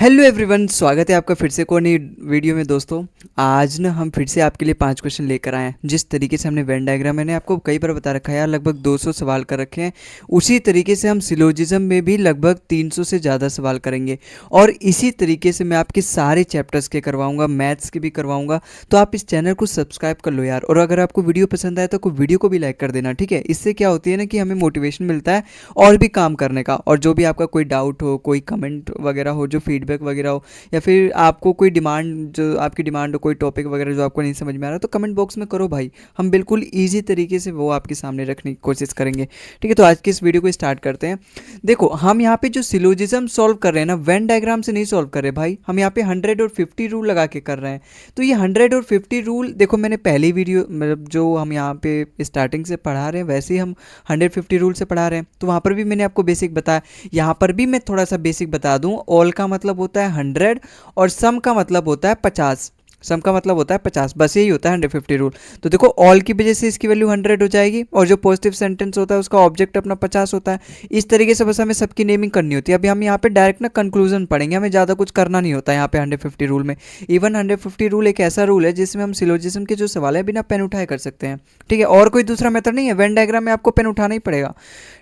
Hello everyone, स्वागत है आपका फिर से कोई नई वीडियो में। दोस्तों आज ना हम फिर से आपके लिए 5 क्वेश्चन लेकर आए हैं। जिस तरीके से हमने वेन डायग्राम मैंने आपको कई बार बता रखा है यार, लगभग 200 सवाल कर रखे हैं। उसी तरीके से हम सिलोजिज्म में भी लगभग 300 से ज़्यादा सवाल करेंगे और इसी तरीके से मैं आपके सारे चैप्टर्स के करवाऊंगा, मैथ्स के भी करवाऊंगा। तो आप इस चैनल को सब्सक्राइब कर लो यार, और अगर आपको वीडियो पसंद आए तो वीडियो को भी लाइक कर देना, ठीक है। इससे क्या होती है ना कि हमें मोटिवेशन मिलता है और भी काम करने का। और जो भी आपका कोई डाउट हो, कोई कमेंट वगैरह हो, जो फीडबैक वगैरह हो, या फिर आपको कोई डिमांड, जो आपकी डिमांड हो, कोई टॉपिक वगैरह जो आपको नहीं समझ में आ रहा, तो कमेंट बॉक्स में करो भाई। हम बिल्कुल ईजी तरीके से वो आपके सामने रखने की कोशिश करेंगे, ठीक है। तो आज की इस वीडियो को स्टार्ट करते हैं। देखो, हम यहाँ पे जो सिलोजिज्म सॉल्व कर रहे हैं ना, वेन डायग्राम से नहीं सॉल्व कर रहे भाई, हम यहाँ पे 100 और 50 रूल लगा के कर रहे हैं। तो ये 100 और 50 रूल देखो, मैंने पहली वीडियो मतलब जो हम यहाँ पे स्टार्टिंग से पढ़ा रहे हैं वैसे ही हम 150 रूल से पढ़ा रहे हैं। तो वहाँ पर भी मैंने आपको बेसिक बताया, यहाँ पर भी मैं थोड़ा सा बेसिक बता दूँ। ऑल का मतलब होता है 100 और सम का मतलब होता है 50। सम का मतलब होता है 50, बस यही होता है 150 रूल। तो देखो, ऑल की वजह से इसकी वैल्यू 100 हो जाएगी, और जो पॉजिटिव सेंटेंस होता है उसका ऑब्जेक्ट अपना 50 होता है। इस तरीके से बस हमें सबकी नेमिंग करनी होती है। अभी हम यहाँ पे डायरेक्ट ना कंक्लूजन पढ़ेंगे, हमें ज़्यादा कुछ करना नहीं होता है यहाँ पे 150 रूल में। इवन 150 रूल एक ऐसा रूल है जिसमें हम सिलोजिज्म के जो सवाल है बिना पेन उठाए कर सकते हैं, ठीक है। और कोई दूसरा मेथड नहीं है, वेन डायग्राम में आपको पेन उठाना ही पड़ेगा,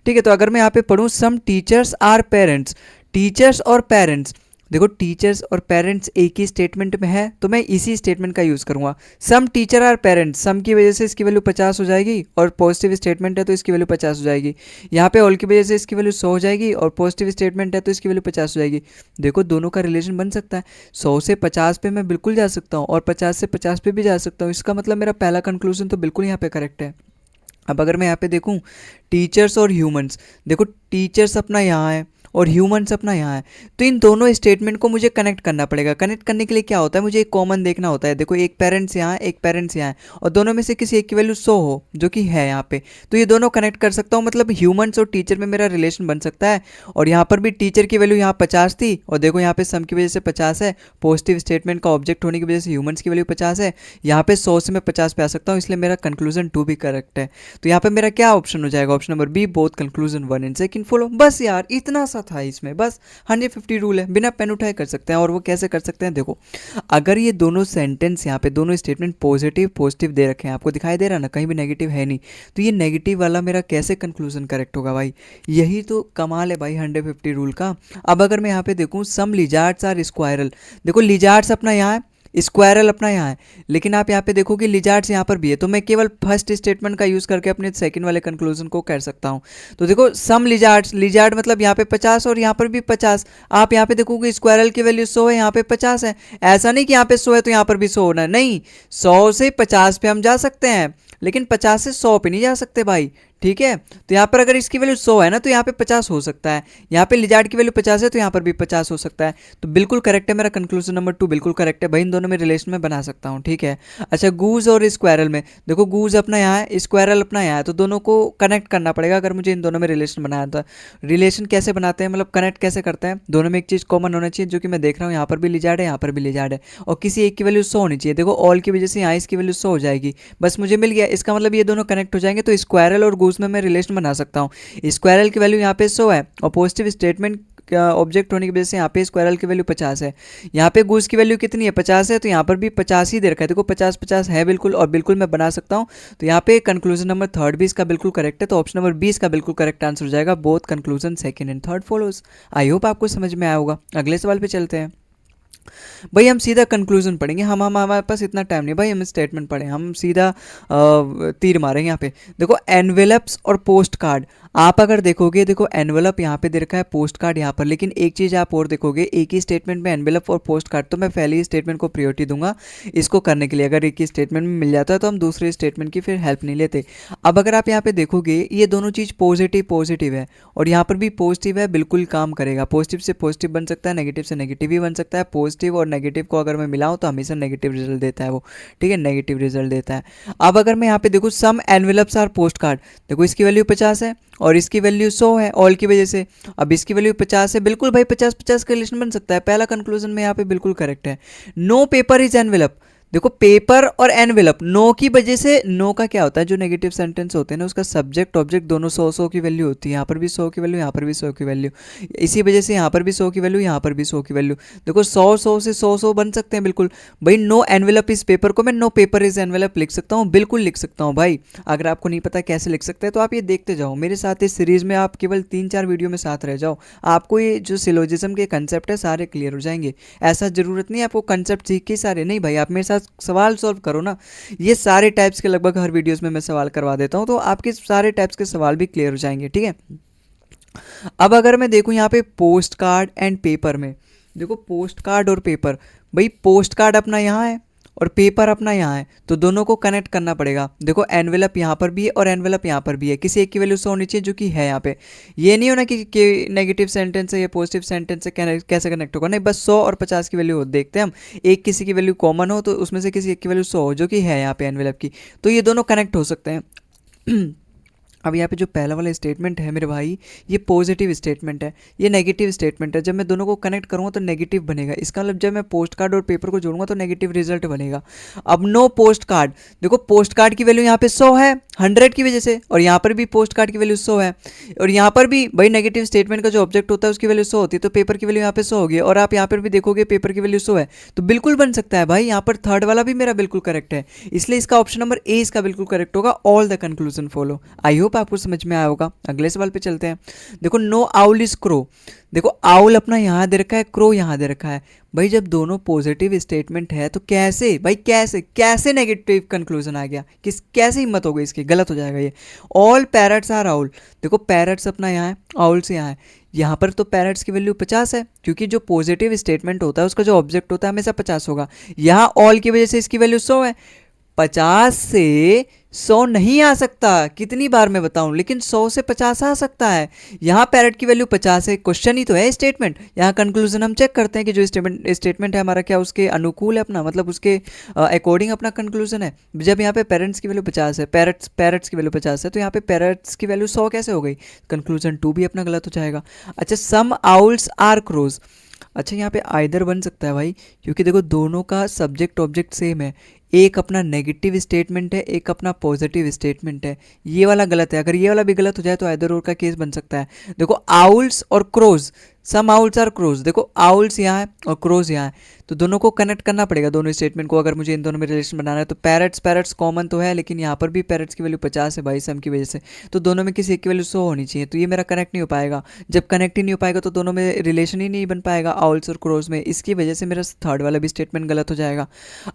ठीक है। तो अगर मैं यहाँ पे पढ़ूँ, some teachers are parents, teachers और पेरेंट्स, देखो टीचर्स और पेरेंट्स एक ही स्टेटमेंट में है, तो मैं इसी स्टेटमेंट का यूज़ करूंगा। सम टीचर आर पेरेंट्स, सम की वजह से इसकी वैल्यू 50 हो जाएगी, और पॉजिटिव स्टेटमेंट है तो इसकी वैल्यू 50 हो जाएगी। यहाँ पे ऑल की वजह से इसकी वैल्यू 100 हो जाएगी, और पॉजिटिव स्टेटमेंट है तो इसकी वैल्यू 50 हो जाएगी। देखो, दोनों का रिलेशन बन सकता है। 100 से 50 पे मैं बिल्कुल जा सकता हूँ, और 50 से 50 पे भी जा सकता हूँ। इसका मतलब मेरा पहला कंक्लूजन तो बिल्कुल यहाँ पे करेक्ट है। अब अगर मैं यहाँ पे देखूँ, टीचर्स और ह्यूमंस, देखो टीचर्स अपना यहाँ है और ह्यूमंस अपना यहाँ है, तो इन दोनों स्टेटमेंट को मुझे कनेक्ट करना पड़ेगा। कनेक्ट करने के लिए क्या होता है, मुझे एक कॉमन देखना होता है। देखो, एक पेरेंट्स यहाँ है, एक पेरेंट्स यहाँ है, और दोनों में से किसी एक की वैल्यू 100 हो, जो कि है यहाँ पे, तो ये दोनों कनेक्ट कर सकता हूँ। मतलब ह्यूमंस और टीचर में मेरा रिलेशन बन सकता है। और यहाँ पर भी टीचर की वैल्यू यहाँ 50 थी, और देखो यहाँ पे सम की वजह से 50 है, पॉजिटिव स्टेटमेंट का ऑब्जेक्ट होने की वजह से ह्यूमंस की वैल्यू 50 है। यहाँ पे 100 से मैं 50 पे आ सकता हूँ, इसलिए मेरा कंक्लूजन 2 भी करेक्ट है। तो यहाँ पे मेरा क्या ऑप्शन हो जाएगा, option number B, both conclusion 1 and second follow. बस यार, इतना सा था इसमें, बस 150 रूल है, बिना पेन उठाए कर सकते हैं। और वो कैसे कर सकते हैं, देखो, अगर ये दोनों सेंटेंस यहाँ पे दोनों स्टेटमेंट पॉजिटिव पॉजिटिव दे रखे हैं, आपको दिखाई दे रहा है ना, कहीं भी नेगेटिव है नहीं, तो ये नेगेटिव वाला मेरा कैसे कंक्लूजन करेक्ट होगा भाई। यही तो कमाल है भाई 150 रूल का। अब अगर मैं यहाँ पे देखूँ, सम लिजार्ड्स आर स्क्वायरल, देखो लिजार्ड्स अपना यहाँ है, स्क्वायरल अपना यहाँ है, लेकिन आप यहाँ पे देखोगे लिजार्ड्स यहाँ पर भी है, तो मैं केवल फर्स्ट स्टेटमेंट का यूज़ करके अपने सेकंड वाले कंक्लूजन को कर सकता हूँ। तो देखो, सम लिजार्ड्स, लिजार्ड मतलब यहाँ पे 50 और यहाँ पर भी 50। आप यहाँ पे देखोगे स्क्वायरल की वैल्यू 100 है, यहाँ पे 50 है। ऐसा नहीं कि यहाँ पे 100 है तो यहाँ पर भी 100 होना है, नहीं। 100 से 50 पे हम जा सकते हैं, लेकिन 50 से 100 पे नहीं जा सकते भाई, ठीक है। तो यहाँ पर अगर इसकी वैल्यू 100 है ना, तो यहाँ पे 50 हो सकता है। यहाँ पे लिजार्ड की वैल्यू 50 है, तो यहाँ पर भी 50 हो सकता है। तो बिल्कुल करेक्ट है, मेरा कंक्लूजन नंबर 2 बिल्कुल करेक्ट है भाई। इन दोनों में रिलेशन में बना सकता हूँ, ठीक है। अच्छा, गूज और स्क्वायरल में देखो, गूज अपना यहाँ है, स्क्वायरल अपना यहाँ है, तो दोनों को कनेक्ट करना पड़ेगा अगर मुझे इन दोनों में रिलेशन बनाया था। रिलेशन कैसे बनाते हैं, मतलब कनेक्ट कैसे करते हैं, दोनों में एक चीज़ कॉमन होना चाहिए, जो कि मैं देख रहा हूँ यहाँ पर भी लिजार्ड है, यहाँ पर भी लिजार्ड है, और किसी एक की वैल्यू 100 होनी चाहिए। देखो, ऑल की वजह से यहाँ इसकी वैल्यू 100 हो जाएगी, बस मुझे मिल गया। इसका मतलब ये दोनों कनेक्ट हो जाएंगे, तो स्क्वायरल और गूज में मैं रिलेशन बना सकता हूँ। स्क्वायरल की वैल्यू यहाँ पे 100 है, और पॉजिटिव स्टेटमेंट का ऑब्जेक्ट होने की वजह से यहाँ पे स्क्वायरल की वैल्यू 50 है। यहाँ पे गूज की वैल्यू कितनी है, 50 है, तो यहाँ पर भी 50 ही दे रखा है। देखो, 50-50 है बिल्कुल, और बिल्कुल मैं बना सकता हूँ। तो यहाँ पे कंक्लूजन नंबर थर्ड भी इसका बिल्कुल करेक्ट है, तो ऑप्शन नंबर 20 का बिल्कुल करेक्ट आंसर हो जाएगा, both conclusion second and third follows. I hope आपको समझ में आया होगा। अगले सवाल पे चलते हैं भाई। हम सीधा कंक्लूजन पढ़ेंगे, हम हमारे पास इतना टाइम नहीं भाई हम स्टेटमेंट पढ़ें, हम सीधा तीर मारेंगे यहाँ पे। देखो, एनवेलप्स और पोस्ट कार्ड, आप अगर देखोगे, देखो एनवेलप यहाँ पे दे रखा है, पोस्ट कार्ड यहाँ पर, लेकिन एक चीज़ आप और देखोगे, एक ही स्टेटमेंट में एनवेलप और पोस्ट कार्ड, तो मैं पहले ही स्टेटमेंट को प्रियोरिटी दूंगा इसको करने के लिए। अगर एक ही स्टेटमेंट में मिल जाता है तो हम दूसरे स्टेटमेंट की फिर हेल्प नहीं लेते। अब अगर आप यहाँ पे देखोगे, ये दोनों चीज़ पॉजिटिव पॉजिटिव है, और यहाँ पर भी पॉजिटिव है, बिल्कुल काम करेगा। पॉजिटिव से पॉजिटिव बन सकता है, नेगेटिव से नेगेटिव भी बन सकता है। पॉजिटिव और नेगेटिव को अगर मैं मिलाऊं तो हमेशा नेगेटिव रिजल्ट देता है वो, ठीक है, नेगेटिव रिजल्ट देता है। अब अगर मैं यहाँ पे देखूँ, सम एनवेलप्स आर पोस्ट कार्ड, देखो इसकी वैल्यू 50 है और इसकी वैल्यू 100 है ऑल की वजह से। अब इसकी वैल्यू 50 है, बिल्कुल भाई 50-50 का रिलेशन बन सकता है। पहला कंक्लूजन में यहाँ पे बिल्कुल करेक्ट है। नो पेपर इज एनवेलप, देखो पेपर और एनवेलप, नो की वजह से, नो का क्या होता है, जो नेगेटिव सेंटेंस होते हैं ना उसका सब्जेक्ट ऑब्जेक्ट दोनों 100 की वैल्यू होती है, यहाँ पर भी 100 की वैल्यू, यहाँ पर भी 100 की वैल्यू, इसी वजह से यहाँ पर भी 100 की वैल्यू, यहाँ पर भी 100 की वैल्यू। देखो 100 से 100 बन सकते हैं बिल्कुल भाई। नो एनवेलप इस पेपर को मैं नो पेपर इज एनवेलप लिख सकता हूँ, बिल्कुल लिख सकता हूँ भाई। अगर आपको नहीं पता कैसे लिख सकते हैं तो आप ये देखते जाओ मेरे साथ इस सीरीज में, आप केवल 3-4 वीडियो में साथ रह जाओ, आपको ये जो सिलोजिज्म के कंसेप्ट है सारे क्लियर हो जाएंगे। ऐसा जरूरत नहीं है आपको कंसेप्ट सीख के सारे, नहीं भाई, आप मेरे साथ सवाल सॉल्व करो ना। ये सारे टाइप्स के लगभग हर वीडियोस में मैं सवाल करवा देता हूँ, तो आपके सारे टाइप्स के सवाल भी क्लियर हो जाएंगे, ठीक है। अब अगर मैं देखूँ यहाँ पे पोस्ट कार्ड एंड पेपर में, देखो पोस्ट कार्ड और पेपर, भाई पोस्ट कार्ड अपना यहाँ है और पेपर अपना यहाँ है, तो दोनों को कनेक्ट करना पड़ेगा। देखो एनवेलप यहाँ पर भी है और एनवेलप यहाँ पर भी है, किसी एक की वैल्यू 100 होनी चाहिए जो कि है यहाँ पे। ये नहीं होना कि नेगेटिव सेंटेंस है या पॉजिटिव सेंटेंस है, कैसे कनेक्ट होगा, नहीं, बस 100 और 50 की वैल्यू देखते हैं हम। एक किसी की वैल्यू कॉमन हो तो उसमें से किसी एक की वैल्यू 100 हो जो कि है यहाँ पे एनवेलप की, तो ये दोनों कनेक्ट हो सकते हैं। अब यहाँ पे जो पहला वाला स्टेटमेंट है मेरे भाई, ये पॉजिटिव स्टेटमेंट है, ये नेगेटिव स्टेटमेंट है। जब मैं दोनों को कनेक्ट करूँगा तो नेगेटिव बनेगा, इसका मतलब जब मैं पोस्ट कार्ड और पेपर को जोड़ूंगा तो नेगेटिव रिजल्ट बनेगा। अब नो पोस्ट कार्ड, देखो पोस्ट कार्ड की वैल्यू यहाँ पे 100 है 100 की वजह से, और यहाँ पर भी पोस्ट कार्ड की वैल्यू 100 है, और यहाँ पर भी भाई नेगेटिव स्टेटमेंट का जो ऑब्जेक्ट होता है उसकी वैल्यू 100 होती है, तो पेपर की वैल्यू यहाँ पे 100 होगी, और आप यहाँ पर भी देखोगे पेपर की वैल्यू 100 है, तो बिल्कुल बन सकता है भाई। यहाँ पर थर्ड वाला भी मेरा बिल्कुल करेक्ट है, इसलिए इसका ऑप्शन नंबर ए इसका बिल्कुल करेक्ट होगा। All the conclusion follow. I hope आपको समझ में आया होगा। अगले सवाल पे चलते हैं। देखो नो आउल इज क्रो, देखो आउल अपना यहाँ दे रखा है, क्रो यहाँ दे रखा है। भाई जब दोनों पॉजिटिव स्टेटमेंट है तो कैसे भाई, कैसे कैसे नेगेटिव कंक्लूजन आ गया, किस कैसे हिम्मत हो गई इसकी, गलत हो जाएगा ये। ऑल पैरट्स आर आउल, देखो पैरट्स अपना यहाँ है, आउल से यहाँ है, यहाँ पर तो पैरट्स की वैल्यू 50 है, क्योंकि जो पॉजिटिव स्टेटमेंट होता है उसका जो ऑब्जेक्ट होता है हमेशा 50 होगा। यहाँ ऑल की वजह से इसकी वैल्यू 100 है, 50 से 100 नहीं आ सकता, कितनी बार मैं बताऊं, लेकिन 100 से 50 आ सकता है। यहाँ पैरेट की वैल्यू 50 है, क्वेश्चन ही तो है स्टेटमेंट। यहाँ कंक्लूजन हम चेक करते हैं कि जो स्टेटमेंट है हमारा क्या उसके अनुकूल है अपना, मतलब उसके अकॉर्डिंग अपना कंक्लूजन है। जब यहाँ पे पेरेंट्स की वैल्यू 50 है, पैरट्स की वैल्यू 50 है, तो यहाँ पे पैरट्स की वैल्यू 100 कैसे हो गई, कंक्लूजन 2 भी अपना गलत हो जाएगा। अच्छा सम आउल्स आर क्रोज, अच्छा यहाँ पे आइदर बन सकता है भाई, क्योंकि देखो दोनों का सब्जेक्ट ऑब्जेक्ट सेम है, एक अपना नेगेटिव स्टेटमेंट है एक अपना पॉजिटिव स्टेटमेंट है, ये वाला गलत है। अगर ये वाला भी गलत हो जाए तो आइदर और का केस बन सकता है। देखो आउल्स और crows, some owls are crows, देखो आउल्स यहाँ है और क्रोज यहाँ है, तो दोनों को कनेक्ट करना पड़ेगा दोनों स्टेटमेंट को, अगर मुझे इन दोनों में रिलेशन बनाना है। तो पैरट्स पैरट्स कॉमन तो है, लेकिन यहाँ पर भी पैरट्स की वैल्यू 50 है भाई सम की वजह से, तो दोनों में किसी एक की वैल्यू 100 होनी चाहिए, तो ये मेरा कनेक्ट नहीं हो पाएगा। जब कनेक्ट ही नहीं हो पाएगा तो दोनों में रिलेशन ही नहीं बन पाएगा आउल्स और क्रोज में, इसकी वजह से मेरा थर्ड वाला भी स्टेटमेंट गलत हो जाएगा।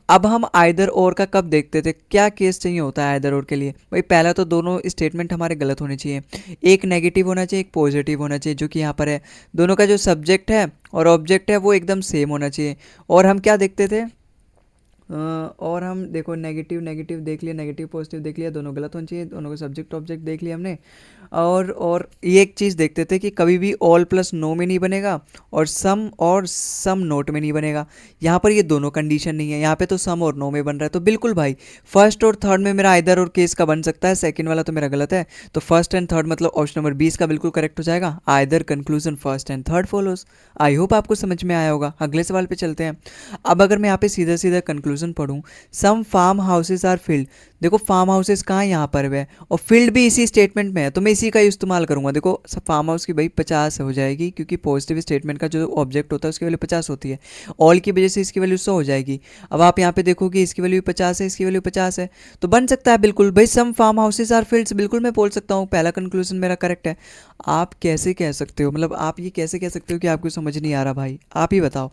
अब हम आइदर और का कब देखते थे, क्या केस चाहिए होता है आइदर और के लिए, भाई पहला तो दोनों स्टेटमेंट हमारे गलत होने चाहिए, एक नेगेटिव होना चाहिए एक पॉजिटिव होना चाहिए, जो कि यहाँ पर है। दोनों का जो सब्जेक्ट है और ऑब्जेक्ट है वो एकदम सेम होना चाहिए। और हम क्या देखते थे, और हम देखो नेगेटिव नेगेटिव देख लिया, नेगेटिव पॉजिटिव देख लिया, दोनों गलत होने चाहिए, दोनों का सब्जेक्ट ऑब्जेक्ट देख लिया हमने। और ये एक चीज़ देखते थे कि कभी भी ऑल प्लस नो में नहीं बनेगा और सम नोट में नहीं बनेगा। यहाँ पर ये दोनों कंडीशन नहीं है, यहाँ पे तो सम और नो में बन रहा है, तो बिल्कुल भाई फर्स्ट और थर्ड में मेरा आइदर और केस का बन सकता है, सेकंड वाला तो मेरा गलत है, तो फर्स्ट एंड थर्ड मतलब ऑप्शन नंबर 20 का बिल्कुल करेक्ट हो जाएगा। Either conclusion first and third follows. I hope आपको समझ में आया होगा। अगले सवाल पे चलते हैं। अब अगर मैं यहाँ पे सीधा सीधा कंक्लूजन पढ़ूँ, some farm houses are field, देखो फार्म हाउसेज कहाँ यहाँ पर है और फील्ड भी इसी स्टेटमेंट में है, तो मैं इसी का इस्तेमाल करूँगा। देखो सब फार्म हाउस की भाई 50 हो जाएगी, क्योंकि पॉजिटिव स्टेटमेंट का जो ऑब्जेक्ट होता है उसकी वैल्यू 50 होती है, ऑल की वजह से इसकी वैल्यू 100 हो जाएगी। अब आप यहाँ पे देखोगे इसकी वैल्यू 50 है इसकी वैल्यू 50 है, तो बन सकता है बिल्कुल भाई सम फार्म हाउसेज आर फील्ड्स, बिल्कुल मैं बोल सकता हूँ पहला कंक्लूजन मेरा करेक्ट है। आप कैसे कह सकते हो, मतलब आप ये कैसे कह सकते हो कि आपको समझ नहीं आ रहा भाई, आप ही बताओ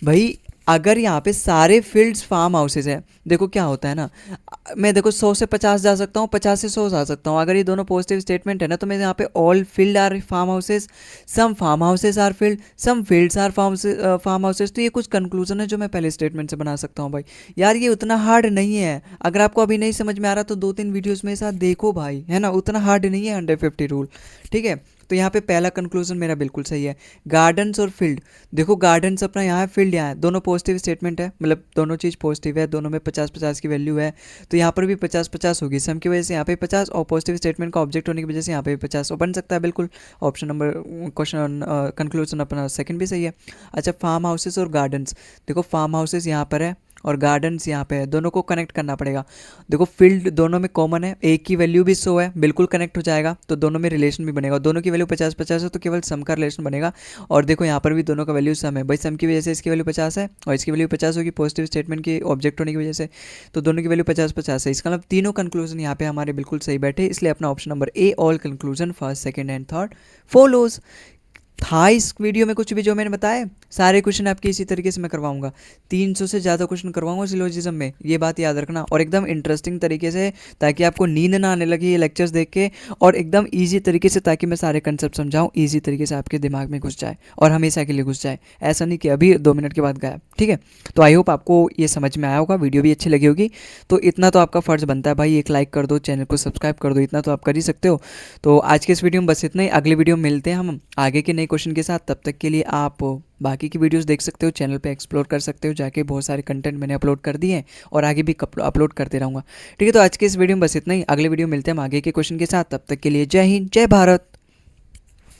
भाई। अगर यहाँ पे सारे फील्ड्स फार्म हाउसेज है, देखो क्या होता है ना, मैं देखो 100 से 50 जा सकता हूँ 50 से 100 जा सकता हूँ, अगर ये दोनों पॉजिटिव स्टेटमेंट है ना, तो मैं यहाँ पे all field are farm houses, some farm houses are field, some fields are farm houses, तो ये कुछ कंक्लूजन है जो मैं पहले स्टेटमेंट से बना सकता हूँ भाई। यार ये उतना हार्ड नहीं है, अगर आपको अभी नहीं समझ में आ रहा तो 2-3 वीडियोज़ में साथ देखो भाई, है ना, उतना हार्ड नहीं है 150 रूल, ठीक है। तो यहाँ पे पहला कंक्लूजन मेरा बिल्कुल सही है। गार्डन्स और फील्ड, देखो गार्डन्स अपना यहाँ है फील्ड यहाँ है, दोनों पॉजिटिव स्टेटमेंट है, मतलब दोनों चीज़ पॉजिटिव है, दोनों में 50-50 की वैल्यू है, तो यहाँ पर भी 50-50 होगी, सम की वजह से यहाँ पे 50 और पॉजिटिव स्टेटमेंट का ऑब्जेक्ट होने की वजह से यहाँ पे भी 50 और बन सकता है बिल्कुल। ऑप्शन नंबर क्वेश्चन कंक्लूजन अपना सेकंड भी सही है। अच्छा फार्म हाउसेस और गार्डन्स, देखो फार्म हाउसेस यहाँ पर है और गार्डन्स यहाँ पे है, दोनों को कनेक्ट करना पड़ेगा। देखो फील्ड दोनों में कॉमन है, एक की वैल्यू भी शो है, बिल्कुल कनेक्ट हो जाएगा, तो दोनों में रिलेशन भी बनेगा। दोनों की वैल्यू 50-50 है तो केवल सम का रिलेशन बनेगा। और देखो यहाँ पर भी दोनों का वैल्यू सम है भाई, सम की वजह से इसकी वैल्यू 50 है और इसकी वैल्यू 50 होगी पॉजिटिव स्टेटमेंट की ऑब्जेक्ट होने की वजह से, तो दोनों की वैल्यू 50-50 है। इसका मतलब तीनों कंक्लूजन यहाँ पे हमारे बिल्कुल सही बैठे, इसलिए अपना option number A, all conclusion first second and third follows था। इस वीडियो में कुछ भी जो मैंने बताया सारे क्वेश्चन आपके इसी तरीके से मैं करवाऊंगा, 300 से ज़्यादा क्वेश्चन करवाऊंगा सिलोजिज्म में, ये बात याद रखना, और एकदम इंटरेस्टिंग तरीके से, ताकि आपको नींद ना आने लगे ये लेक्चर्स देख के, और एकदम ईजी तरीके से, ताकि मैं सारे कंसेप्ट समझाऊं ईजी तरीके से आपके दिमाग में घुस जाए और हमेशा के लिए घुस जाए, ऐसा नहीं कि अभी 2 मिनट के बाद गायब। ठीक है, तो आई होप आपको ये समझ में आया होगा, वीडियो भी अच्छी लगी होगी। तो इतना तो आपका फ़र्ज़ बनता है भाई, एक लाइक कर दो, चैनल को सब्सक्राइब कर दो, इतना तो आप कर ही सकते हो। तो आज के इस वीडियो में बस इतना ही, अगले वीडियो में मिलते हैं हम आगे के नए क्वेश्चन के साथ। तब तक के लिए आप बाकी की वीडियोस देख सकते हो, चैनल पे एक्सप्लोर कर सकते हो जाके, बहुत सारे कंटेंट मैंने अपलोड कर दिए हैं और आगे भी अपलोड करते रहूँगा। ठीक है, तो आज के इस वीडियो में बस इतना ही, अगले वीडियो में मिलते हैं हम आगे के क्वेश्चन के साथ। तब तक के लिए जय हिंद, जय भारत।